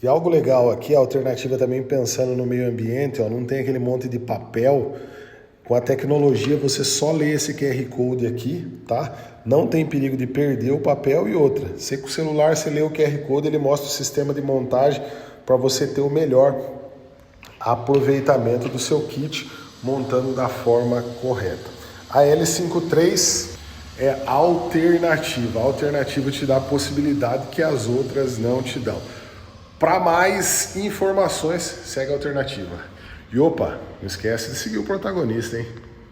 E algo legal aqui, a alternativa também pensando no meio ambiente, ó, não tem aquele monte de papel. Com a tecnologia você só lê esse QR Code aqui, tá? Não tem perigo de perder o papel e outra. Você com o celular, você lê o QR Code, ele mostra o sistema de montagem para você ter o melhor aproveitamento do seu kit, montando da forma correta. A L53 é alternativa. A alternativa te dá a possibilidade que as outras não te dão. Para mais informações, segue a alternativa. E opa, não esquece de seguir o protagonista, hein?